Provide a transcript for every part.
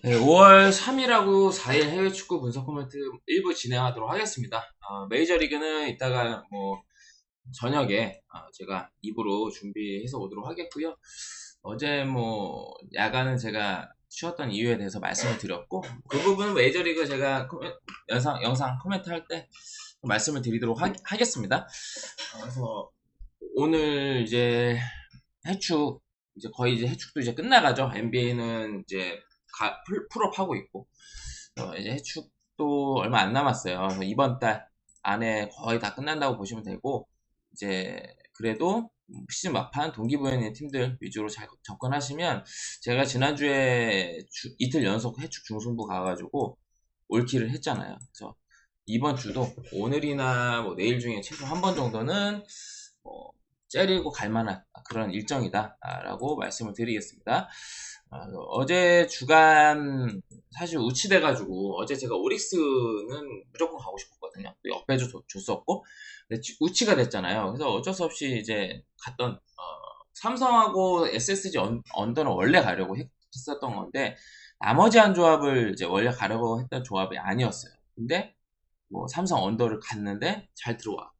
네, 5월 3일하고 4일 해외 축구 분석 코멘트 일부 진행하도록 하겠습니다. 메이저리그는 이따가 뭐 저녁에 제가 2부로 준비해서 오도록 하겠고요. 어제 뭐 야간은 제가 쉬었던 이유에 대해서 말씀을 드렸고 그 부분은 메이저리그 제가 영상 코멘트 할 때 말씀을 드리도록 하겠습니다. 그래서 오늘 이제 해축 이제 거의 이제 해축도 이제 끝나가죠. NBA는 이제 풀업 하고 있고 이제 해축도 얼마 안 남았어요. 그래서 이번 달 안에 거의 다 끝난다고 보시면 되고 이제 그래도 시즌 막판 동기부여 있는 팀들 위주로 잘 접근하시면 제가 지난주에 이틀 연속 해축 중승부 가가지고 올킬을 했잖아요. 그래서 이번 주도 오늘이나 뭐 내일 중에 최소 한 번 정도는 째리고 갈만한 그런 일정이다라고 말씀을 드리겠습니다. 어제 주간 사실 우치돼가지고 어제 제가 오릭스는 무조건 가고 싶었거든요. 역배도 줬었고 우치가 됐잖아요. 그래서 어쩔 수 없이 이제 갔던 삼성하고 SSG 언더는 원래 가려고 했었던 건데 나머지 한 조합을 이제 원래 가려고 했던 조합이 아니었어요. 근데 뭐 삼성 언더를 갔는데 잘 들어와.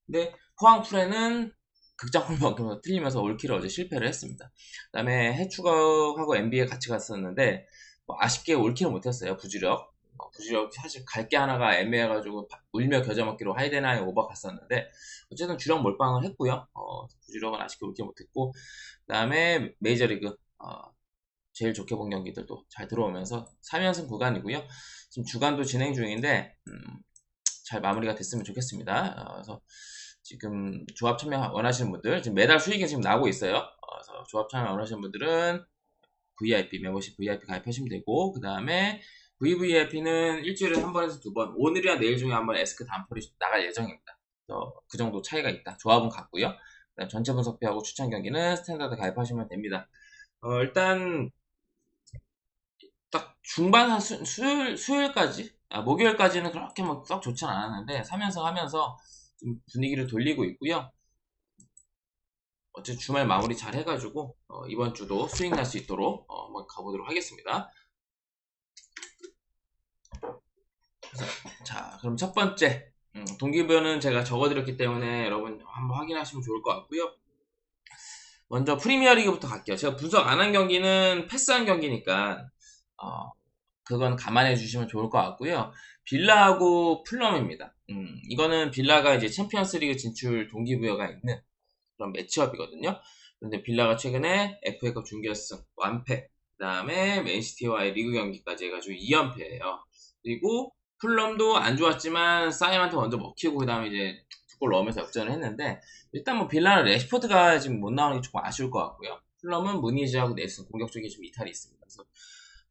근데 포항 프레는 극장골만큼 틀리면서 올킬을 어제 실패를 했습니다. 그 다음에 해축하고 NBA 같이 갔었는데 뭐 아쉽게 올킬을 못했어요. 부주력. 부주력 사실 갈 게 하나가 애매해가지고 울며 겨자 먹기로 하이데나에 오버 갔었는데 어쨌든 주력 몰빵을 했고요. 부주력은 아쉽게 올킬 못했고 그 다음에 메이저리그 제일 좋게 본 경기들도 잘 들어오면서 3연승 구간이고요. 지금 주간도 진행 중인데 잘 마무리가 됐으면 좋겠습니다. 그래서 지금 조합 참여 원하시는 분들 지금 매달 수익이 지금 나오고 있어요. 그래서 조합 참여 원하시는 분들은 VIP 멤버십 VIP 가입하시면 되고 그 다음에 VVIP는 일주일에 한 번에서 두 번 오늘이나 내일 중에 한 번 에스크 단폴이 나갈 예정입니다. 그 정도 차이가 있다. 조합은 같고요. 전체 분석비하고 추천 경기는 스탠다드 가입하시면 됩니다. 일단 딱 중반 한 수요일까지 목요일까지는 그렇게 뭐 썩 좋진 않았는데 3연승 하면서 좀 분위기를 돌리고 있고요. 어쨌든 주말 마무리 잘 해가지고 이번 주도 수익 날 수 있도록 한번 가보도록 하겠습니다. 자, 그럼 첫 번째 동기부여는 제가 적어드렸기 때문에 여러분 한번 확인하시면 좋을 것 같고요. 먼저 프리미어리그부터 갈게요. 제가 분석 안 한 경기는 패스한 경기니까 그건 감안해 주시면 좋을 것 같고요. 빌라하고 풀럼입니다. 이거는 빌라가 이제 챔피언스리그 진출 동기부여가 있는 그런 매치업이거든요. 그런데 빌라가 최근에 FA컵 준결승 완패, 그 다음에 맨시티와의 리그 경기까지 해가지고 2연패예요. 그리고 풀럼도 안 좋았지만 사임한테 먼저 먹히고 그 다음에 이제 두 골 넣으면서 역전을 했는데 일단 뭐 빌라는 레시포드가 지금 못 나오는 게 조금 아쉬울 것 같고요. 풀럼은 무니즈하고 네슨 공격적인 좀 이탈이 있습니다. 그래서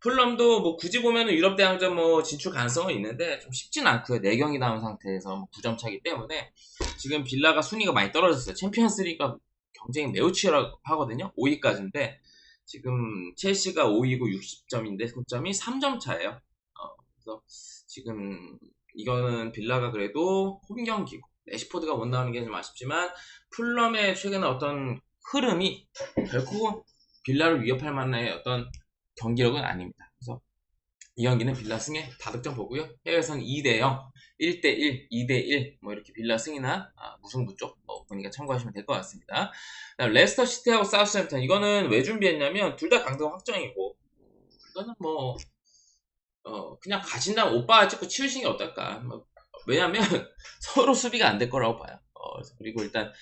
풀럼도 뭐 굳이 보면은 유럽 대항전 뭐 진출 가능성은 있는데 좀 쉽진 않고요. 4경기 남은 상태에서 뭐 9점 차기 때문에 지금 빌라가 순위가 많이 떨어졌어요. 챔피언스리그가 경쟁이 매우 치열하거든요. 5위까지인데 지금 첼시가 5위고 60점인데 승점이 3점 차예요. 그래서 지금 이거는 빌라가 그래도 홈 경기고 레시포드가 못 나오는 게 좀 아쉽지만 풀럼의 최근에 어떤 흐름이 결코 빌라를 위협할 만한 어떤 경기력은 아닙니다. 그래서 이 경기는 빌라 승에 다득점 보고요. 해외에서는 2대0, 1대1, 2대1 뭐 이렇게 빌라 승이나 무승부 쪽 보니까 참고하시면 될 것 같습니다. 레스터 시티하고 사우스햄птон 이거는 왜 준비했냐면 둘 다 강등 확정이고 이거는 뭐 그냥 가신다면 오빠 찍고 치우시는 게 어떨까. 왜냐면 서로 수비가 안 될 거라고 봐요. 그리고 일단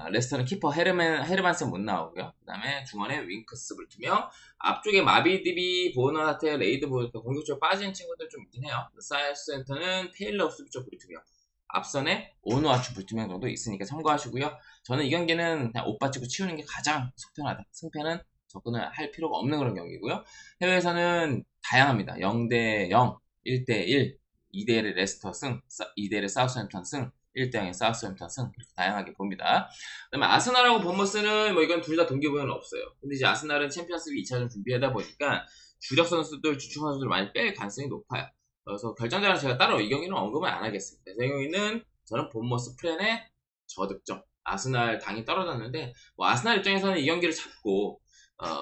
레스터는 키퍼 헤르만슨 못 나오고요. 그 다음에 중원에 윙크스 불투명 앞쪽에 마비디비 보너하테 레이드 공격적으로 빠진 친구들 좀 있긴 해요. 사이언스센터는 테일러 수비적 불투명 앞선에 오누아추 불투명 정도 있으니까 참고하시고요. 저는 이 경기는 그냥 오빠 찍고 치우는 게 가장 속편하다. 승패는 접근을 할 필요가 없는 그런 경기고요. 해외에서는 다양합니다. 0대0, 1대1, 2대1의 레스터 승, 2대1의 사우스햄птон 승, 1대0의 사우스햄птон 승 이렇게 다양하게 봅니다. 그다음에 아스날하고 본머스는 뭐 이건 둘 다 동기부여는 없어요. 근데 이제 아스날은 챔피언스리그 2차전 준비하다 보니까 주력 선수들, 주축 선수들 많이 뺄 가능성이 높아요. 그래서 결정자는 제가 따로 이 경기는 언급을 안 하겠습니다. 이 경기는 저는 본머스 프렌의 저득점. 아스날 당이 떨어졌는데 뭐 아스날 입장에서는 이 경기를 잡고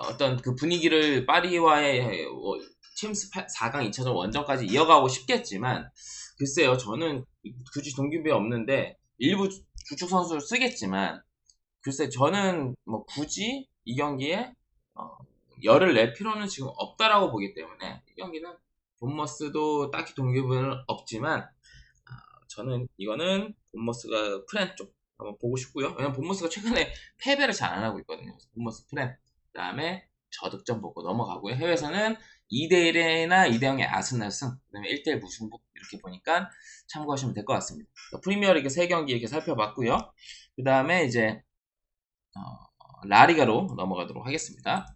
어떤 그 분위기를 파리와의 챔스 4강 2차전 원정까지 이어가고 싶겠지만, 글쎄요, 저는 굳이 동기부여 없는데 일부 주축 선수를 쓰겠지만, 글쎄 저는 뭐 굳이 이 경기에 열을 낼 필요는 지금 없다라고 보기 때문에, 이 경기는 본머스도 딱히 동기부여는 없지만, 저는 이거는 본머스가 프렌 쪽 한번 보고 싶고요. 왜냐면 본머스가 최근에 패배를 잘 안 하고 있거든요. 본머스 프렌, 그 다음에 저득점 보고 넘어가고요. 해외에서는 2대1이나 2대0의 아스날 승, 그 다음에 1대1 무승부, 이렇게 보니까 참고하시면 될 것 같습니다. 프리미어리그 3경기 이렇게 살펴봤고요. 그 다음에 이제 라리가로 넘어가도록 하겠습니다.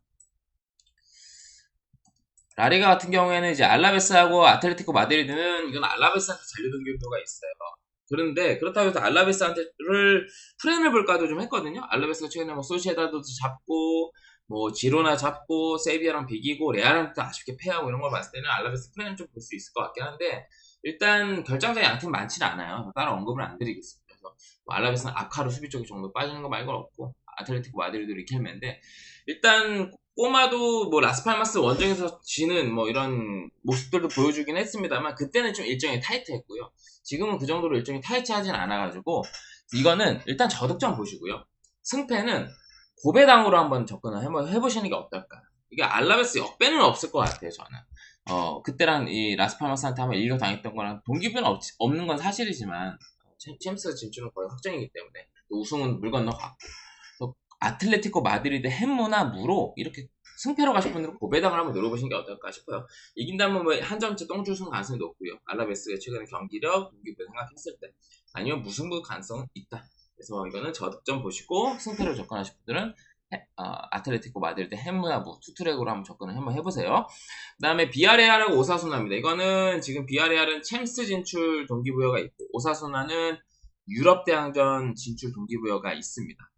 라리가 같은 경우에는 이제 알라베스하고 아틀레티코 마드리드는, 이건 알라베스한테 잔류동기부여가 있어요. 그런데 그렇다고 해서 알라베스한테를 프렌을 볼까도 좀 했거든요. 알라베스가 최근에 뭐 소시에다도 잡고, 뭐 지로나 잡고, 세비야랑 비기고, 레알한테 아쉽게 패하고, 이런 걸 봤을 때는 알라베스 프렌을 좀 볼 수 있을 것 같긴 한데, 일단 결정적인 양팀 많지는 않아요. 따로 언급을 안 드리겠습니다. 그래서 뭐 알라베스는 아카로 수비 쪽에 정도 빠지는 거 말고는 없고, 아틀레티코 마드리드 리켈메인데, 일단 꼬마도 뭐 라스팔마스 원정에서 지는 뭐 이런 모습들도 보여주긴 했습니다만, 그때는 좀 일정이 타이트했고요. 지금은 그 정도로 일정이 타이트하진 않아가지고, 이거는 일단 저득점 보시고요. 승패는 고배당으로 한번 접근을 해보시는 게 어떨까. 이게 알라베스 역배는 없을 것 같아요, 저는. 그때랑 이 라스팔마스한테 한번 일격 당했던 거랑 동기부여는 없는 건 사실이지만, 챔스 진출은 거의 확정이기 때문에, 우승은 물 건너갔고, 아틀레티코 마드리드 햄무나 무로 이렇게 승패로 가실 분들은 고배당을 한번 노려보시는 게 어떨까 싶어요. 이긴다면 뭐 한 점째 똥줄 승 가능성이 높고요. 알라베스가 최근에 경기력, 동기부여 생각했을 때, 아니면 무승부 가능성은 있다. 그래서 이거는 저득점 보시고 승패로 접근하실 분들은 아틀레티코 마드리드 햄무나 무 투트랙으로 한번 접근을 한번 해보세요. 그 다음에 비아레알하고 오사수나입니다. 이거는 지금 비아레알은 챔스 진출 동기부여가 있고, 오사수나는 유럽 대항전 진출 동기부여가 있습니다.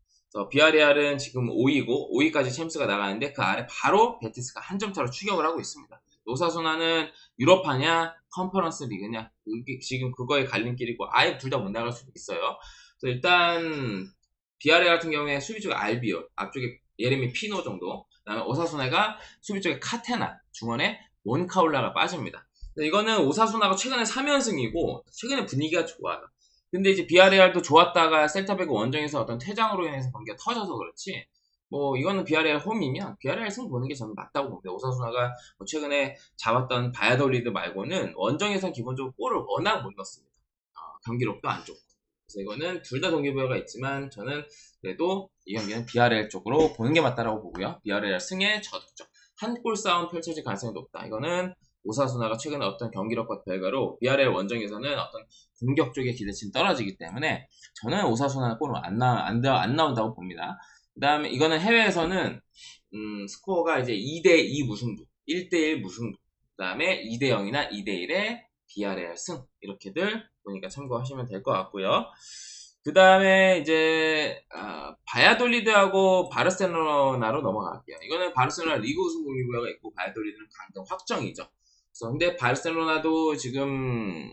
비아레알은 지금 5위고 5위까지 챔스가 나가는데, 그 아래 바로 베티스가 한 점 차로 추격을 하고 있습니다. 오사수나는 유럽파냐 컨퍼런스 리그냐, 지금 그거의 갈림길이고, 아예 둘 다 못 나갈 수도 있어요. 그래서 일단 비아레알 같은 경우에 수비 쪽에 알비올, 앞쪽에 예레미 피노 정도, 그다음에 오사수나가 수비 쪽에 카테나, 중원에 몬카울라가 빠집니다. 이거는 오사수나가 최근에 3연승이고 최근에 분위기가 좋아요. 근데 이제 비아레알도 좋았다가 셀타베고 원정에서 어떤 퇴장으로 인해서 경기가 터져서 그렇지, 뭐 이거는 비아레알 홈이면 비아레알 승 보는 게 저는 맞다고 봅니다. 오사수나가 뭐 최근에 잡았던 바야돌리드 말고는 원정에서 기본적으로 골을 워낙 못 넣습니다. 경기력도 안 좋고. 그래서 이거는 둘 다 동기부여가 있지만, 저는 그래도 이 경기는 비아레알 쪽으로 보는 게 맞다라고 보고요. 비아레알 승에 저득점, 한 골 싸움 펼쳐질 가능성이 높다. 이거는 오사수나가 최근에 어떤 경기력과 별개로 비아레알 원정에서는 어떤 공격 쪽의 기대치는 떨어지기 때문에, 저는 오사수나 골은 안 나온다고 봅니다. 그 다음에 이거는 해외에서는 스코어가 이제 2대2 무승부, 1대1 무승부, 그 다음에 2대0이나 2대1의 비아레알 승, 이렇게들 보니까 참고하시면 될 것 같고요. 그 다음에 이제 바야돌리드하고 바르셀로나로 넘어갈게요. 이거는 바르셀로나 리그 우승 동기부여가 있고, 바야돌리드는 강등 확정이죠. 그래서 근데 바르셀로나도 지금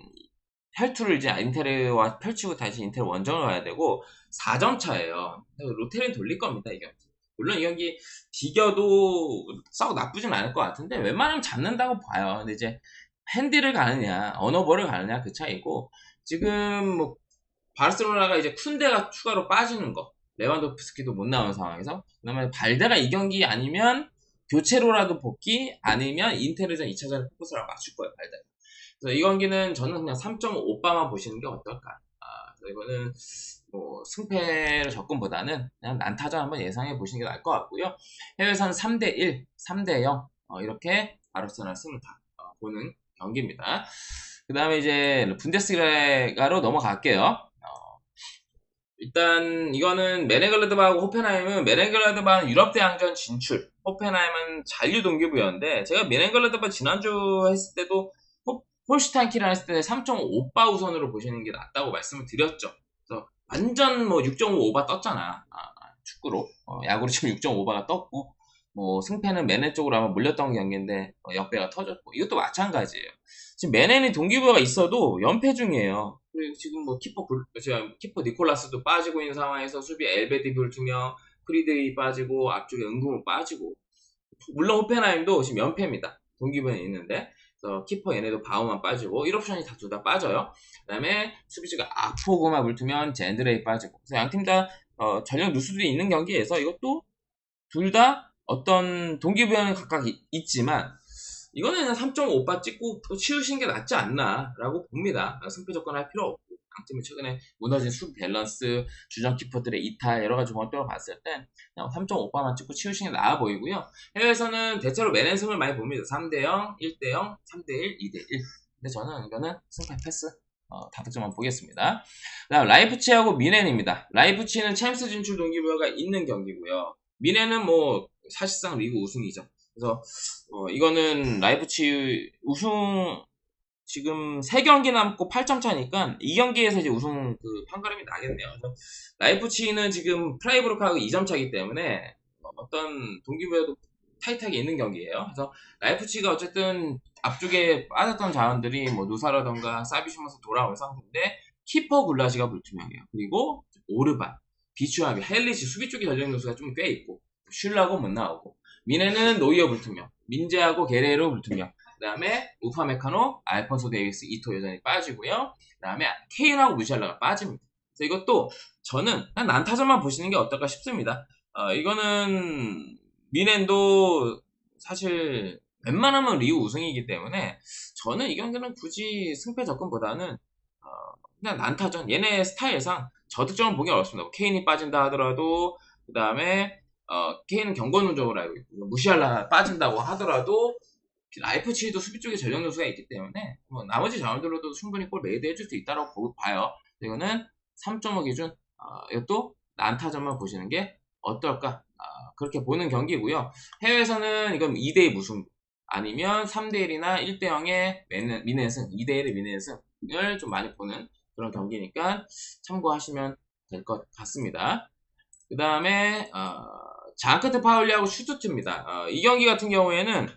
혈투를 이제 인테르와 펼치고 다시 인테르 원정을 가야 되고 4점 차예요. 로테는 돌릴 겁니다, 이 경기. 물론 이 경기 비겨도 썩 나쁘진 않을 것 같은데, 웬만하면 잡는다고 봐요. 근데 이제 핸디를 가느냐 언어버를 가느냐 그 차이고, 지금 뭐 바르셀로나가 이제 쿤데가 추가로 빠지는 거, 레반도프스키도 못 나오는 상황에서, 그다음에 발데가 이 경기 아니면 교체로라도 복귀, 아니면 인테르전 2차전에 포커스를 맞출 거예요, 발데가. 그래서 이 경기는 저는 그냥 3.5바만 보시는 게 어떨까. 그래서 이거는 뭐 승패를 접근보다는 그냥 난타전 한번 예상해 보시는 게 나을 것 같고요. 해외에서는 3대1, 3대0 이렇게 바르셀로나 승을 다 보는 경기입니다. 그 다음에 이제 분데스리가로 넘어갈게요. 일단 이거는 메넨글라드바하고 호펜하임은, 메넨글라드바는 유럽 대항전 진출, 호펜하임은 잔류 동기부여인데, 제가 메넨글라드바 지난주 했을 때도 홀슈타인키랑 했을 때 3.5바 우선으로 보시는 게 낫다고 말씀을 드렸죠. 그래서 완전 뭐 6.5바 떴잖아. 축구로 야구로 지금 6.5바가 떴고, 뭐 승패는 메넨 쪽으로 아마 물렸던 경기인데 역배가 터졌고, 이것도 마찬가지예요. 지금 메넨이 동기부여가 있어도 연패 중이에요. 그리고 지금 뭐 키퍼 니콜라스도 빠지고 있는 상황에서 수비 엘베디불 2명, 프리드리 빠지고, 앞쪽에 은금은 빠지고, 물론 호펜하임도 지금 연패입니다. 동기부여는 있는데, 그래서 키퍼 얘네도 바우만 빠지고 1옵션이 다 둘 다 빠져요. 그 다음에 수비수가 아포고만 물투면 젠드레이 빠지고, 그래서 양팀 다 전력 누수들이 있는 경기에서 이것도 둘 다 어떤 동기부여는 각각 있지만 이거는 3.5바 찍고 또 치우신 게 낫지 않나 라고 봅니다. 승패 접근할 필요 없고, 양팀이 최근에 무너진 수비 밸런스, 주전 키퍼들의 이탈 여러 가지 관점으로 봤을 때 그냥 3.5바만 찍고 치우시는 게 나아 보이고요. 해외에서는 대체로 맨앤승을 많이 봅니다. 3대0, 1대0, 3대1, 2대1. 근데 저는 이거는 승패 패스, 다득점만 보겠습니다. 그다음 라이프치히하고 미넨입니다. 라이프치히는 챔스 진출 동기부여가 있는 경기고요. 미넨은 뭐 사실상 리그 우승이죠. 그래서 이거는 라이프치히 우승 지금 3경기 남고 8점 차니까 이 경기에서 이제 우승 그 판가름이 나겠네요. 그래서 라이프치히는 지금 프라이부르크하고 2점 차기 때문에 어떤 동기부여도 타이트하게 있는 경기예요. 그래서 라이프치히가 어쨌든 앞쪽에 빠졌던 자원들이 뭐 누사라던가 사비시면서 돌아올 상태인데 키퍼 굴라시가 불투명해요. 그리고 오르반, 비추하비, 헬리시 수비 쪽에 전력 누수가 좀 꽤 있고 슐라고 못 나오고, 미네는 노이어 불투명, 민재하고 게레로 불투명, 그 다음에 우파메카노, 알폰소 데이비스, 이토 여전히 빠지고요. 그 다음에 케인하고 무시알라가 빠집니다. 그래서 이것도 저는 한 난타전만 보시는 게 어떨까 싶습니다. 이거는 미넨도 사실 웬만하면 리우 우승이기 때문에 저는 이 경기는 굳이 승패 접근보다는 그냥 난타전, 얘네 스타일상 저득점을 보기 어렵습니다. 케인이 빠진다 하더라도, 그 다음에 케인은 경고 누적으로 알고 있고, 무시할라 빠진다고 하더라도 라이프치히도 수비 쪽에 전력 누수가 있기 때문에 뭐 나머지 자원들로도 충분히 골 메이드 해줄 수 있다고 봐요. 이거는 3.5 기준, 이것도 난타전만 보시는 게 어떨까, 그렇게 보는 경기고요. 해외에서는 이건 2대2 무승부 아니면 3대1이나 1대0의 미넨승, 2대1의 미넨승을 좀 많이 보는 그런 경기니까 참고하시면 될 것 같습니다. 그 다음에 장크트 파울리하고 슈투트입니다. 이 경기 같은 경우에는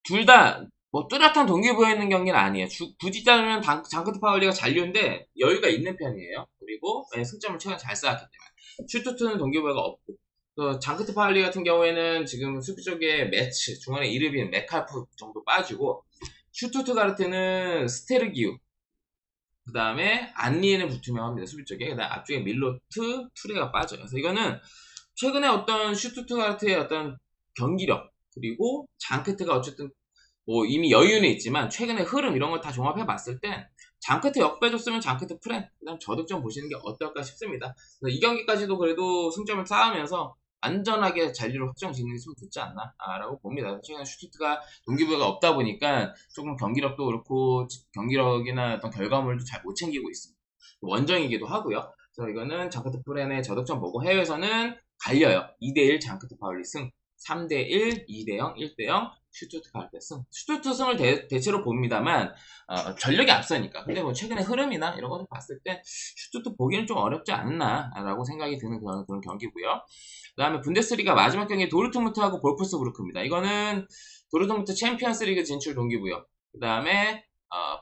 둘 다 뭐 뚜렷한 동기부여 있는 경기는 아니에요. 굳이 따지면 장크트 파울리가 잔류인데 여유가 있는 편이에요. 그리고 승점을 최근에 잘 쌓았기 때문에 슈투트는 동기부여가 없고, 또 장크트 파울리 같은 경우에는 지금 수비 쪽에 매치, 중간에 이르빈, 메칼프 정도 빠지고, 슈투트가르트는 스테르기우, 그 다음에 안리에는 불투명합니다. 수비 쪽에. 그 다음 앞쪽에 밀로트, 투레가 빠져요. 그래서 이거는 최근에 어떤 슈투트가르트의 어떤 경기력, 그리고 장크트가 어쨌든 뭐 이미 여유는 있지만 최근에 흐름 이런 걸 다 종합해 봤을 때 장크트 역배줬으면 장크트 프렌, 그 다음 저득점 보시는 게 어떨까 싶습니다. 그래서 이 경기까지도 그래도 승점을 쌓으면서 안전하게 잔류를 확정 짓는 게 좋지 않나 라고 봅니다. 최근에 슈투트가 동기부여가 없다 보니까 조금 경기력도 그렇고 경기력이나 어떤 결과물도 잘 못 챙기고 있습니다. 원정이기도 하고요. 그래서 이거는 장크트 프렌의 저득점 보고, 해외에서는 갈려요. 2대1 장크트 파울리 승, 3대1, 2대0, 1대0 슈투트가 할 때 승. 슈투트 승을 대체로 봅니다만 전력이 앞서니까. 근데 뭐 최근에 흐름이나 이런 것을 봤을 때 슈투트 보기는 좀 어렵지 않나 라고 생각이 드는 그런 경기고요. 그 다음에 분데스리가 마지막 경기 도르트문트하고 볼프스부르크입니다. 이거는 도르트문트 챔피언스리그 진출 동기고요. 그 다음에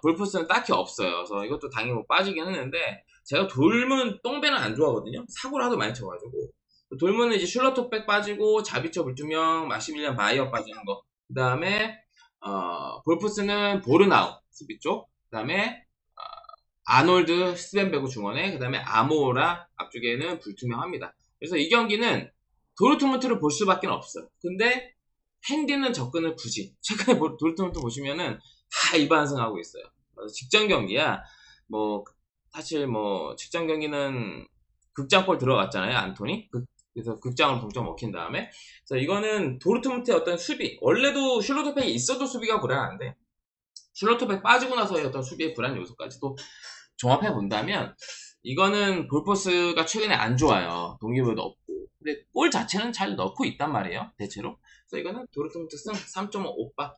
볼프스는 딱히 없어요. 그래서 이것도 당연히 뭐 빠지긴 했는데, 제가 돌문 똥배는 안 좋아하거든요. 사고를 하도 많이 쳐가지고. 돌문은 이제 슐러토백 빠지고 자비처 불투명, 마시밀리안 바이어 빠지는 거. 그 다음에 볼프스는 보르나우 수비 쪽. 그 다음에 아놀드 스벤베그 중원에, 그 다음에 아모라 앞쪽에는 불투명합니다. 그래서 이 경기는 도르트문트를 볼 수밖에 없어요. 근데 핸디는 접근을 굳이, 최근에 도르트문트 보시면은 다 일반승하고 있어요. 직전 경기야. 뭐 사실 뭐 직전 경기는 극장골 들어갔잖아요, 안토니. 그래서 극장으로 동점 먹힌 다음에. 그래서 이거는 도르트문트의 어떤 수비, 원래도 슐로터백이 있어도 수비가 불안한데 슐로터백 빠지고 나서의 어떤 수비의 불안 요소까지도 종합해 본다면 이거는 볼포스가 최근에 안 좋아요. 동기부여도 없고. 근데 골 자체는 잘 넣고 있단 말이에요, 대체로. 그래서 이거는 도르트문트 승 3.5바.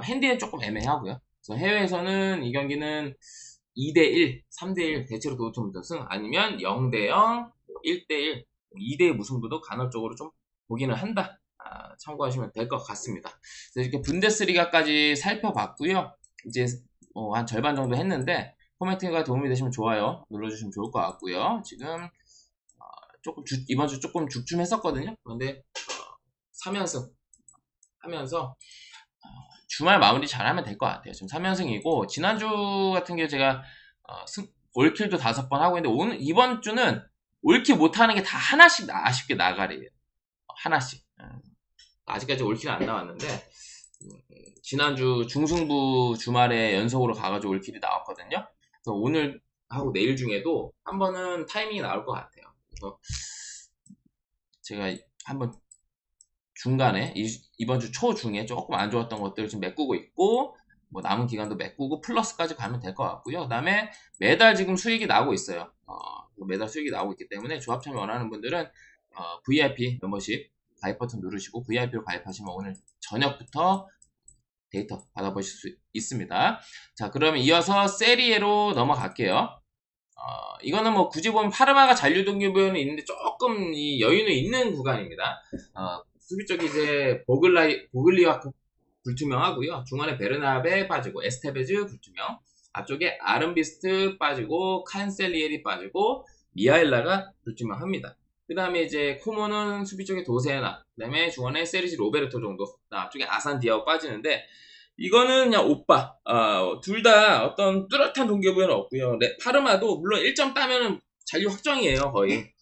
핸디는 조금 애매하고요. 그래서 해외에서는 이 경기는 2대1, 3대1 대체로 도르트문트 승, 아니면 0대0, 1대1, 2대 무승부도 간헐적으로 좀 보기는 한다. 참고하시면 될 것 같습니다. 그래서 이렇게 분데스리가까지 살펴봤고요. 이제 한 절반 정도 했는데 코멘트가 도움이 되시면 좋아요 눌러주시면 좋을 것 같고요. 지금 조금 이번 주 조금 죽춤했었거든요. 그런데 3연승 하면서 주말 마무리 잘하면 될 것 같아요. 지금 3연승이고 지난주 같은 경우 제가 올킬도 5번 하고 있는데 이번 주는 올킬 못하는 게 다 하나씩 아쉽게 나가래요. 하나씩. 아직까지 올킬은 안 나왔는데 지난주 중승부 주말에 연속으로 가가지고 올킬이 나왔거든요. 그래서 오늘 하고 내일 중에도 한 번은 타이밍이 나올 것 같아요. 그래서 제가 한번 중간에 이번 주 초중에 조금 안 좋았던 것들을 지금 메꾸고 있고 뭐 남은 기간도 메꾸고 플러스까지 가면 될 것 같고요. 그 다음에 매달 지금 수익이 나오고 있어요. 매달 수익이 나오고 있기 때문에 조합 참여 원하는 분들은 VIP 멤버십 가입 버튼 누르시고 VIP로 가입하시면 오늘 저녁부터 데이터 받아보실 수 있습니다. 자, 그러면 이어서 세리에로 넘어갈게요. 이거는 뭐 굳이 보면 파르마가 잔류 동기부여는 있는데 조금 이 여유는 있는 구간입니다. 수비 쪽이 이제 보글리와 불투명하고요. 중간에 베르나베 빠지고 에스테베즈 불투명, 앞쪽에 아른비스트 빠지고 칸셀리엘이 빠지고 미하엘라가 불투명합니다. 그 다음에 이제 코모는 수비 쪽에 도세나, 그 다음에 중원에 세리지 로베르토 정도, 앞쪽에 아산 디아오 빠지는데 이거는 그냥 오빠 둘 다 어떤 뚜렷한 동기부여는 없고요. 파르마도 물론 1점 따면은 잔류 확정이에요. 거의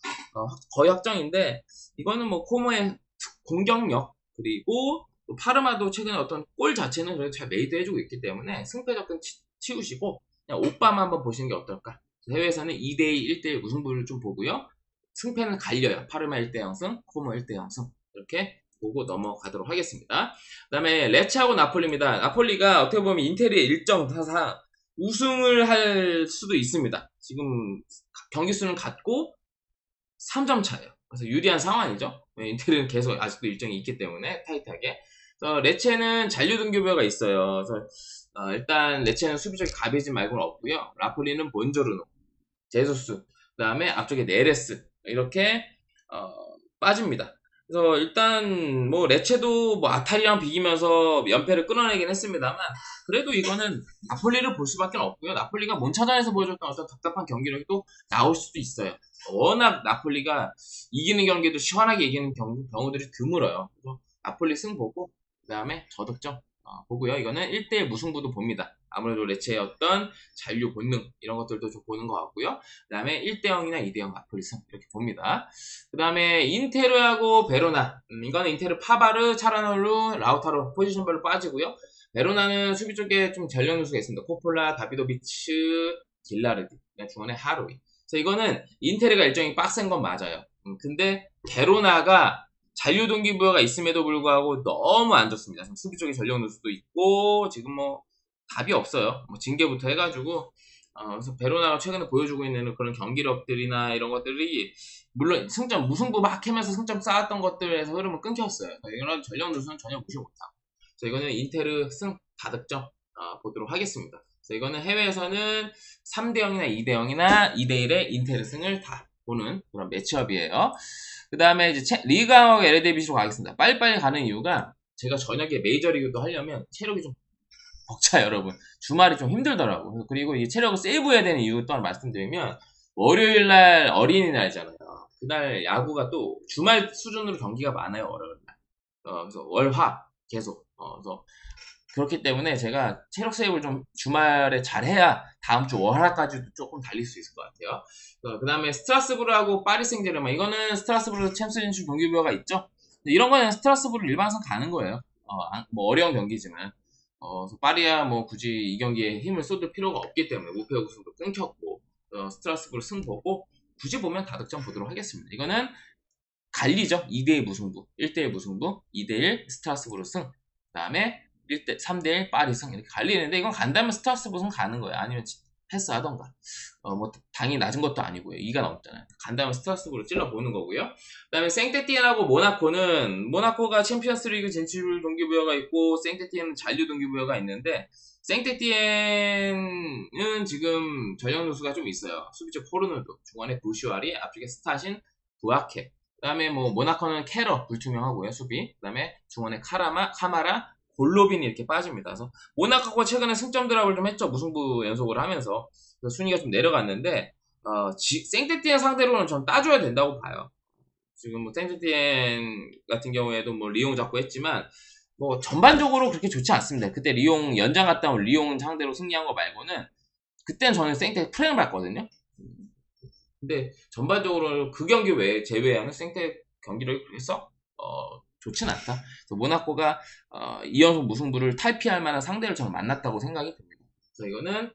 확정인데 이거는 뭐 코모의 공격력 그리고 또 파르마도 최근에 어떤 골 자체는 그래도 잘 메이드 해주고 있기 때문에 승패 접근 치우시고 그냥 오빠만 한번 보시는 게 어떨까. 해외에서는 2대2, 1대1 무승부를 좀 보고요. 승패는 갈려요. 파르마 1대0승, 코모 1대0승 이렇게 보고 넘어가도록 하겠습니다. 그 다음에 레츠하고 나폴리입니다. 나폴리가 어떻게 보면 인테리의 일정 사상 우승을 할 수도 있습니다. 지금 경기수는 같고 3점 차예요. 그래서 유리한 상황이죠. 인테리는 계속 아직도 일정이 있기 때문에 타이트하게. 그래서 레체는 잔류 동기부여가 있어요. 그래서 일단 레체는 수비적인 가베지 말고는 없고요. 나폴리는 본조르노, 제수스, 그 다음에 앞쪽에 네레스 이렇게 빠집니다. 그래서 일단 뭐 레체도 뭐 아탈이랑 비기면서 연패를 끊어내긴 했습니다만 그래도 이거는 나폴리를 볼 수밖에 없고요. 나폴리가 몬차단에서 보여줬던 어떤 답답한 경기력이 또 나올 수도 있어요. 워낙 나폴리가 이기는 경기도 시원하게 이기는 경우들이 드물어요. 그래서 나폴리 승 보고 그 다음에 저득점 보고요. 이거는 1대1 무승부도 봅니다. 아무래도 레체의 어떤 잔류 본능 이런 것들도 좀 보는 것 같고요. 그 다음에 1대0이나 2대0 나폴리 승 이렇게 봅니다. 그 다음에 인테르하고 베로나 이거는 인테르 파바르, 차라놀루, 라우타로 포지션별로 빠지고요. 베로나는 수비 쪽에 좀 전력 누수가 있습니다. 코폴라, 다비도비츠, 길라르디 중원에 하로이. 그래서 이거는 인테르가 일정이 빡센 건 맞아요. 근데 베로나가 잔류 동기부여가 있음에도 불구하고 너무 안 좋습니다. 지금 수비 쪽에 전력 누수도 있고 지금 뭐 답이 없어요. 뭐 징계부터 해가지고 그래서 베로나가 최근에 보여주고 있는 그런 경기력들이나 이런 것들이 물론 승점 무승부 막 하면서 승점 쌓았던 것들에서 흐름을 끊겼어요. 이런 전력 누수는 전혀 무시 못하고. 그래서 이거는 인테르 승 다득점 보도록 하겠습니다. 그래서 이거는 해외에서는 3대0이나 2대0이나 2대1의 인테르 승을 다 보는 그런 매치업이에요. 그 다음에 이제 리그하고 LDBC로 가겠습니다. 빨리빨리 가는 이유가 제가 저녁에 메이저리그도 하려면 체력이 좀 벅차요, 여러분. 주말이 좀 힘들더라고요. 그리고 이 체력을 세이브해야 되는 이유 또한 말씀드리면 월요일날 어린이날이잖아요. 그날 야구가 또 주말 수준으로 경기가 많아요, 월요일날. 그래서 월화 계속. 그래서 그렇기 때문에 제가 체력 세이브를 좀 주말에 잘해야 다음 주 월화까지도 조금 달릴 수 있을 것 같아요. 그 다음에 스트라스부르하고 파리 생제르맹 이거는 스트라스부르 챔스 진출 동기부여가 있죠. 이런 거는 스트라스부르 일반선 가는 거예요. 뭐 어려운 경기지만 그래서 파리야 뭐 굳이 이 경기에 힘을 쏟을 필요가 없기 때문에 무패 우승도 끊겼고 스트라스부르 승 보고 굳이 보면 다득점 보도록 하겠습니다. 이거는 갈리죠. 2대1 무승부, 1대1 무승부, 2대1 스트라스부르 승, 그 다음에 3대1 파리 승 이렇게 갈리는데 이건 간다면 스트라스부르 승 가는 거예요. 아니면 패스하던가. 뭐 당이 낮은 것도 아니고요. 2가 넘잖아요. 간다면 스트라스부르 찔러보는 거고요. 그 다음에 생테티엔하고 모나코는 모나코가 챔피언스리그 진출 동기부여가 있고 생테티엔은 잔류 동기부여가 있는데 생테티엔은 지금 전력 누수가 좀 있어요. 수비적 포르누도, 중원에 부슈아리, 앞쪽에 스타신, 부아케. 그 다음에 뭐 모나코는 캐러 불투명하고요. 수비. 그 다음에 중원에 카마라, 골로빈이 이렇게 빠집니다. 그래서 모나코가 최근에 승점 드랍을 좀 했죠. 무승부 연속을 하면서 순위가 좀 내려갔는데 생테티엔 상대로는 좀 따줘야 된다고 봐요. 지금 뭐 생테티엔 같은 경우에도 뭐 리옹 잡고 했지만 뭐 전반적으로 그렇게 좋지 않습니다. 그때 리옹 연장 갔다 온 리옹 상대로 승리한 거 말고는 그때는 저는 생태 프랭을 봤거든요. 근데 전반적으로 그 경기 외에 제외하는 생태 경기력이 그래서 좋진 않다. 그래서 모나코가 2연속 무승부를 탈피할 만한 상대를 저는 만났다고 생각이 듭니다. 그래서 이거는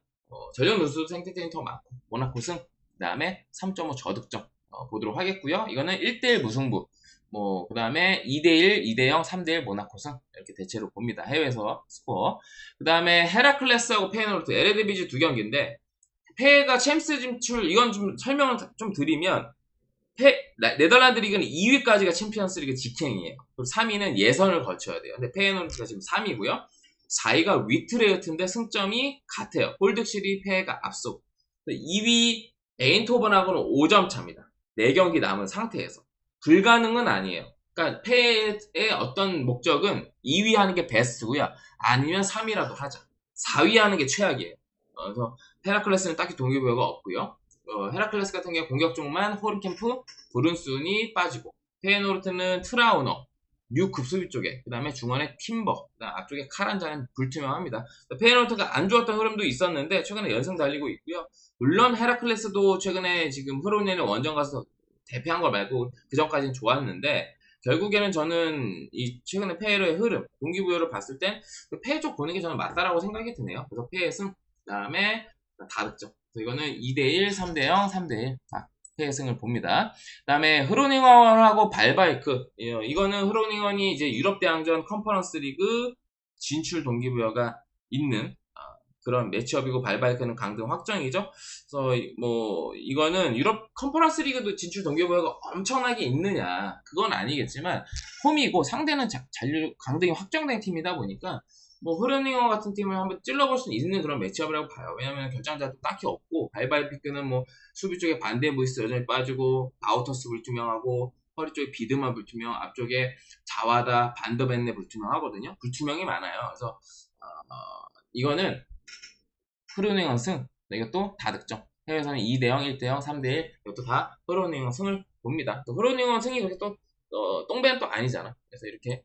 전력 누수 생태전이 더 많고 모나코 승, 그 다음에 3.5 저득점 보도록 하겠고요. 이거는 1대1 무승부, 뭐 그 다음에 2대1, 2대0, 3대1 모나코 승 이렇게 대체로 봅니다. 해외에서 스코어. 그 다음에 헤라클레스하고 페이노르트 에레디비지 두 경기인데 페가 챔스 진출, 이건 좀 설명을 좀 드리면 네덜란드 리그는 2위까지가 챔피언스 리그 직행이에요. 그리고 3위는 예선을 거쳐야 돼요. 근데 페이노르트가 지금 3위고요. 4위가 위트레흐트인데 승점이 같아요. 홀득실이 페가 앞서. 2위 에인토번하고는 5점 차입니다. 4경기 남은 상태에서. 불가능은 아니에요. 그러니까 페의 어떤 목적은 2위 하는 게 베스트고요. 아니면 3위라도 하자. 4위 하는 게 최악이에요. 그래서 헤라클레스는 딱히 동기부여가 없고요. 헤라클레스 같은 경우 공격중만 호른캠프, 브룬순이 빠지고 페이노르트는 트라우너, 뉴급 수비 쪽에, 그 다음에 중원에 팀버, 그 다음 앞쪽에 카란자는 불투명합니다. 페이노르트가 안 좋았던 흐름도 있었는데 최근에 연승 달리고 있고요. 물론 헤라클레스도 최근에 지금 흐르는 원정 가서 대패한 걸 말고 그 전까지는 좋았는데 결국에는 저는 이 최근에 페이로의 흐름, 동기부여를 봤을 땐 페이 쪽 보는 게 저는 맞다라고 생각이 드네요. 그래서 페이의 승, 그 다음에 다득점. 이거는 2대1, 3대0, 3대1 페이의 승을 봅니다. 그 다음에 흐로닝원하고 발바이크, 이거는 흐로닝원이 이제 유럽 대항전 컨퍼런스 리그 진출 동기부여가 있는 그런 매치업이고 발바이크는 강등 확정이죠. 그래서 뭐 이거는 유럽 컨퍼런스 리그도 진출 동기부여가 엄청나게 있느냐 그건 아니겠지만 홈이고 상대는 잔류 강등이 확정된 팀이다 보니까 뭐 흐르닝어 같은 팀을 한번 찔러볼 수 있는 그런 매치업이라고 봐요. 왜냐면 결장자도 딱히 없고 발바이크는 뭐 수비 쪽에 반대 부이스 여전히 빠지고 아우터스 불투명하고 허리 쪽에 비드만 불투명, 앞쪽에 자와다 반더벤네 불투명하거든요. 불투명이 많아요. 그래서 이거는 흐르닝어 승, 이것도 다득점. 해외에서는 2대0, 1대0, 3대1 이것도 다 흐르닝어 승을 봅니다. 또 흐르닝어 승이 그렇게 또 똥배는 또 아니잖아. 그래서 이렇게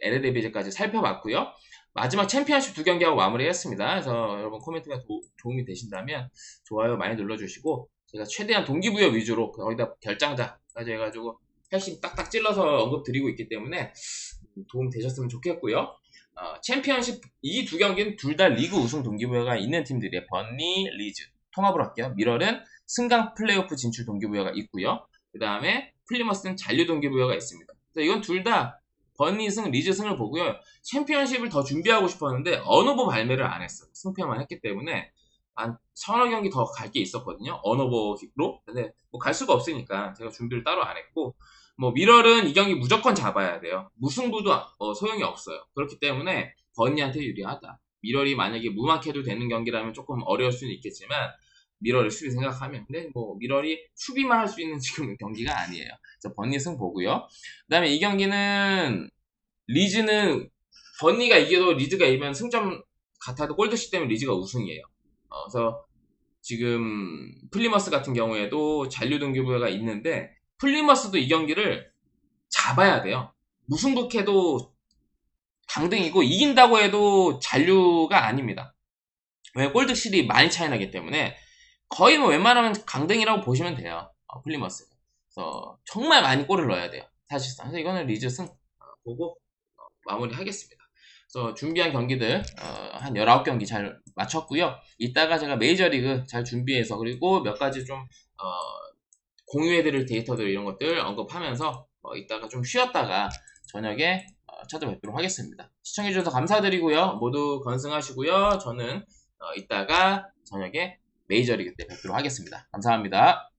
에르디비지까지 살펴봤고요. 마지막 챔피언십 두 경기하고 마무리했습니다. 그래서 여러분 코멘트가 도움이 되신다면 좋아요 많이 눌러주시고 제가 최대한 동기부여 위주로 거기다 결장자까지 해가지고 핵심 딱딱 찔러서 언급 드리고 있기 때문에 도움 되셨으면 좋겠고요. 챔피언십 이 두 경기는 둘 다 리그 우승 동기부여가 있는 팀들이에요. 번니, 리즈 통합으로 할게요. 미럴은 승강 플레이오프 진출 동기부여가 있고요. 그 다음에 플리머스는 잔류 동기부여가 있습니다. 이건 둘 다 번니 승, 리즈 승을 보고요. 챔피언십을 더 준비하고 싶었는데 언어버 발매를 안 했어요. 승패만 했기 때문에 한 서너 경기 더 갈 게 있었거든요. 언어버로. 근데 뭐 갈 수가 없으니까 제가 준비를 따로 안 했고 뭐 미럴은 이 경기 무조건 잡아야 돼요. 무승부도 소용이 없어요. 그렇기 때문에 번니한테 유리하다. 미럴이 만약에 무마해도 되는 경기라면 조금 어려울 수는 있겠지만 미럴의 수비 생각하면 근데 뭐 미럴이 수비만 할 수 있는 지금 경기가 아니에요. 그래서 번니 승 보고요. 그 다음에 이 경기는 리즈는 번니가 이겨도 리즈가 이기면 승점 같아도 골드시 때문에 리즈가 우승이에요. 그래서 지금 플리머스 같은 경우에도 잔류 동기부여가 있는데 플리머스도 이 경기를 잡아야 돼요. 무승부해도 강등이고 이긴다고 해도 잔류가 아닙니다. 왜 골드실이 많이 차이 나기 때문에 거의 뭐 웬만하면 강등이라고 보시면 돼요. 플리머스. 그래서 정말 많이 골을 넣어야 돼요. 사실상. 그래서 이거는 리즈 승 보고 마무리하겠습니다. 그래서 준비한 경기들 한 19경기 잘 마쳤고요. 이따가 제가 메이저리그 잘 준비해서 그리고 몇 가지 좀 공유해드릴 데이터들 이런 것들 언급하면서 이따가 좀 쉬었다가 저녁에 찾아뵙도록 하겠습니다. 시청해주셔서 감사드리고요. 모두 건승하시고요. 저는 이따가 저녁에 메이저리그 때 뵙도록 하겠습니다. 감사합니다.